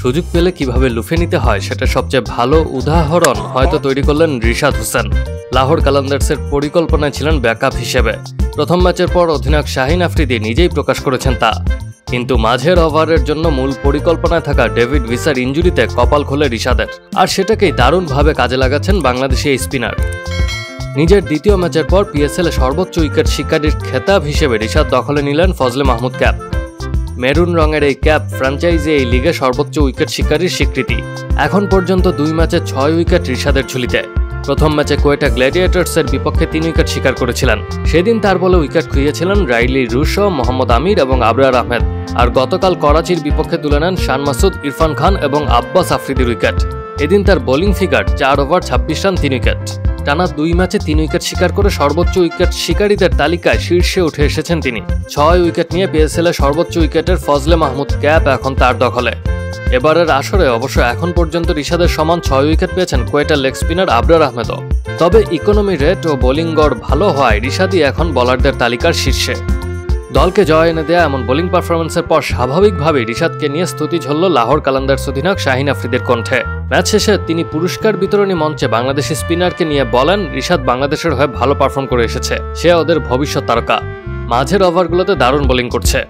সুযোগ পেলে কিভাবে লুফে নিতে হয় সেটা সবচেয়ে ভালো উদাহরণ হয়তো তৈরি করলেন রিশাদ হোসেন। লাহোর কালান্দার্সের পরিকল্পনায় ছিলেন ব্যাকআপ হিসেবে। প্রথম ম্যাচের পর অধিনায়ক শাহিন আফ্রিদি নিজেই প্রকাশ করেছেন তা। কিন্তু মাঝের ওভারের জন্য মূল পরিকল্পনায় থাকা ডেভিড ভিসার ইনজুরিতে কপাল খোলে রিশাদের, আর সেটাকেই দারুণভাবে কাজে লাগাচ্ছেন বাংলাদেশি এই স্পিনার। নিজের দ্বিতীয় ম্যাচের পর পিএসএল এ সর্বোচ্চ উইকেট শিকারীর খেতাব হিসেবে রিশাদ দখলে নিলেন ফজলে মাহমুদ ক্যাপ। মেরুন রঙের এই ক্যাপ ফ্র্যাঞ্চাইজি এই লিগে সর্বোচ্চ উইকেট শিকারীর স্বীকৃতি। এখন পর্যন্ত 2 ম্যাচে 6 উইকেট রিশাদের ঝুলিতে। প্রথম ম্যাচে কোয়েটা গ্ল্যাডিয়েটর্সের বিপক্ষে 3 উইকেট শিকার করেছিলেন। সেদিন তার বলে উইকেট খুইয়েছিলেন রাইলি রুশো, মোহাম্মদ আমির এবং আবরার আহমেদ। আর গতকাল করাচির বিপক্ষে তুলে নেন শান মাসুদ, ইরফান খান এবং আব্বাস আফ্রিদির উইকেট। এদিন তার bowling figure 4 over 26 run 3 wicket. টানা 2 ম্যাচে 3 উইকেট শিকার করে সর্বোচ্চ উইকেট শিকারীদের তালিকায় শীর্ষে উঠে এসেছেন তিনি। 6 উইকেট নিয়ে পিএসএল এ সর্বোচ্চ উইকেটের ফজলে মাহমুদ ক্যাপ এখন তার দখলে। এবারের আসরে অবশ্য এখন পর্যন্ত রিশাদের সমান 6 উইকেট পেয়েছেন কোয়েটার লেগ স্পিনার আবরার আহমেদও। তবে ইকোনমি রেট ও বোলিং গড় ভালো হওয়ায় রিশাদই এখন বোলারদের তালিকার শীর্ষে। দলকে জয় এনে দেয়া এমন বোলিং পারফরমেন্সের পর স্বাভাবিকভাবেই রিশাদকে নিয়ে স্তুতি ঝরল লাহোর কালান্দার্স অধিনায়ক শাহিন আফ্রিদির কণ্ঠে। ম্যাচ শেষে তিনি পুরস্কার বিতরণী মঞ্চে বাংলাদেশি স্পিনারকে নিয়ে বলেন, রিশাদ বাংলাদেশের হয়ে ভালো পারফর্ম করে এসেছে, সে ওদের ভবিষ্যৎ তারকা, মাঝের ওভারগুলোতে দারুণ বোলিং করছে।